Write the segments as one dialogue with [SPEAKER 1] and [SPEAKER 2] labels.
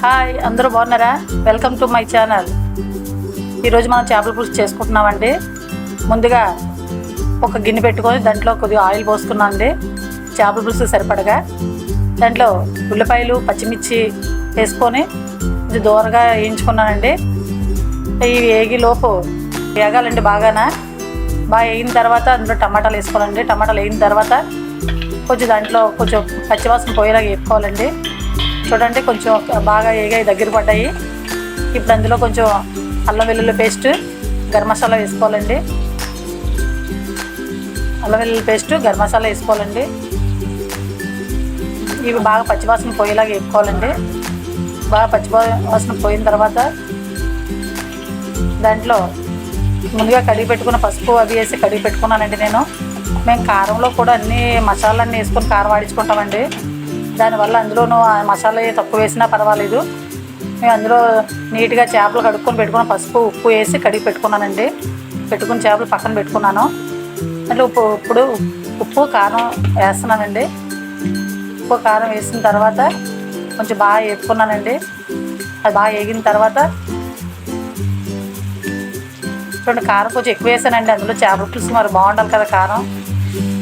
[SPEAKER 1] Hi, అందరూ బాగున్నారా? Welcome to my channel. ఈరోజు మనం చేపల పులుసు చేసుకుంటున్నామండి. ముందుగా ఒక గిన్నె పెట్టుకొని దాంట్లో కొద్దిగా ఆయిల్ పోసుకున్నామండి. చేపల పులుసు సరిపడగా దాంట్లో ఉల్లిపాయలు పచ్చిమిర్చి వేసుకొని ఇది దూరగా వేయించుకున్నానండి. ఇవి వేగిలోపు వేగాలండి. బాగా వేగిన తర్వాత అందులో టమాటాలు వేసుకోవాలండి. టమాటాలు వేగిన తర్వాత దాంట్లో కొంచెం పచ్చివాసన పోయేలాగా వేసుకోవాలండి. చూడండి, కొంచెం బాగా వేగాయి, దగ్గర పడ్డాయి. ఇప్పుడు అందులో కొంచెం అల్లం వెల్లుల్లి పేస్ట్, గరం మసాలా వేసుకోవాలండి. అల్లం వెల్లుల్లి పేస్ట్, గరం మసాలా వేసుకోవాలండి. ఇవి బాగా పచ్చివాసన పోయేలాగా వేసుకోవాలండి. బాగా పచ్చివాసన పోయిన తర్వాత దాంట్లో ముందుగా కడిగి పెట్టుకున్న పసుపు అవి వేసి కడిగి పెట్టుకున్నానండి. మేము కారంలో కూడా అన్ని మసాలాన్ని వేసుకొని కారం ఆడించుకుంటామండి. దానివల్ల అందులోనూ మసాలా తక్కువ వేసినా పర్వాలేదు. మేము అందులో నీట్గా చేపలు కడుక్కొని పెట్టుకున్న పసుపు ఉప్పు వేసి కడిగి పెట్టుకున్నానండి. పెట్టుకుని చేపలు పక్కన పెట్టుకున్నాను. అంటే ఇప్పుడు ఉప్పు కారం వేస్తున్నానండి. ఉప్పు కారం వేసిన తర్వాత కొంచెం బాగా వేపుకున్నానండి. అది బాగా వేగిన తర్వాత చూడండి, కారం కొంచెం ఎక్కువ వేసానండి. అందులో చేపల పులుసు మరి బాగుండాలి కదా కారం.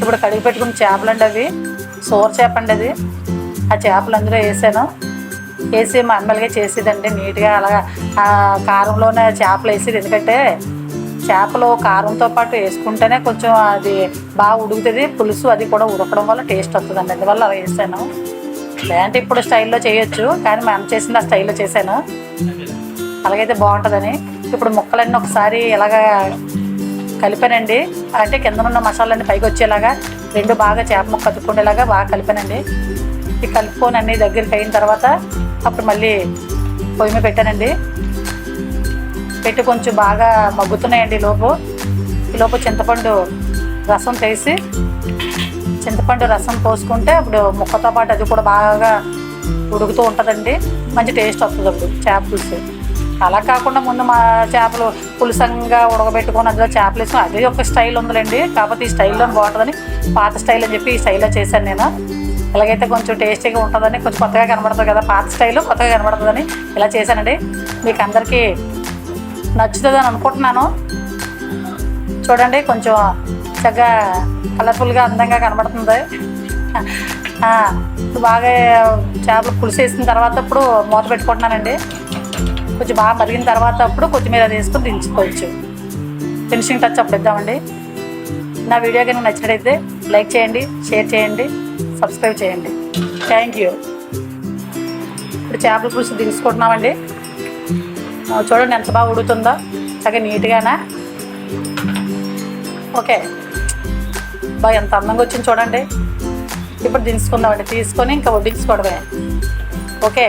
[SPEAKER 1] ఇప్పుడు కడిగి పెట్టుకున్న చేపలు అండి, అవి సోర చేప అండి. అది ఆ చేపలు అందులో వేసాను. వేసి మామూలుగా చేసేదండి నీట్గా. అలాగా ఆ కారంలోనే చేపలు వేసేది. ఎందుకంటే చేపలు కారంతో పాటు వేసుకుంటేనే కొంచెం అది బాగా ఉడుకుతుంది. పులుసు అది కూడా ఉడకడం వల్ల టేస్ట్ వస్తుందండి. అందువల్ల అలా వేసాను. లేదంటే ఇప్పుడు స్టైల్లో చేయొచ్చు, కానీ మేము చేసింది ఆ స్టైల్లో చేశాను. అలాగైతే బాగుంటుందని ఇప్పుడు ముక్కలన్నీ ఒకసారి ఇలాగా కలిపానండి. అంటే కింద ఉన్న మసాలాన్ని పైకి వచ్చేలాగా రెండు బాగా చేప ముక్క కతుక్కునేలాగా బాగా కలిపానండి. ఇది కలుపుకొని అన్ని దగ్గరికి అయిన తర్వాత అప్పుడు మళ్ళీ పొయ్యి మీద పెట్టానండి. పెట్టి కొంచెం బాగా మగ్గుతున్నాయండి. ఈ లోపు చింతపండు రసం తీసి చింతపండు రసం పోసుకుంటే అప్పుడు ముక్కతో పాటు అది కూడా బాగా ఉడుకుతూ ఉంటుందండి. మంచి టేస్ట్ వస్తుంది అప్పుడు చేప పులుసు. అలా కాకుండా ముందు మా చేపలు పులుసంగా ఉడకబెట్టుకొని అందులో చేపలు వేసుకొని అదే ఒక స్టైల్ ఉందండి. కాకపోతే ఈ స్టైల్లో బాగుంటుందని పాత స్టైల్ అని చెప్పి ఈ స్టైల్లో చేశాను నేను. ఇలాగైతే కొంచెం టేస్టీగా ఉంటుందని, కొంచెం కొత్తగా కనబడుతుంది కదా, పాత స్టైలు కొత్తగా కనబడుతుందని ఇలా చేశానండి. మీకు అందరికీ నచ్చుతుందని అనుకుంటున్నాను. చూడండి, కొంచెం చక్కగా కలర్ఫుల్గా అందంగా కనబడుతుంది. బాగా చేపలు పులుసు వేసిన తర్వాత ఇప్పుడు మూత పెట్టుకుంటున్నానండి. కొంచెం బాగా మరిగిన తర్వాత అప్పుడు కొత్తిమీర వేసుకొని దించుకోవచ్చు. ఫినిషింగ్ టచ్ అప్పుడు ఇద్దామండి. నా వీడియో కనుక నచ్చినట్టయితే లైక్ చేయండి, షేర్ చేయండి, సబ్స్క్రైబ్ చేయండి. Thank you. ఇప్పుడు చేపల పులుసు దించుకుంటున్నామండి. చూడండి ఎంత బాగా ఉడుకుతుందో, చక్కగా నీట్గానా. ఓకే, బాగా ఎంత అందంగా వచ్చింది చూడండి. ఇప్పుడు దించుకుందామండి. తీసుకొని ఇంకా వడ్డించుకోవడమే. ఓకే.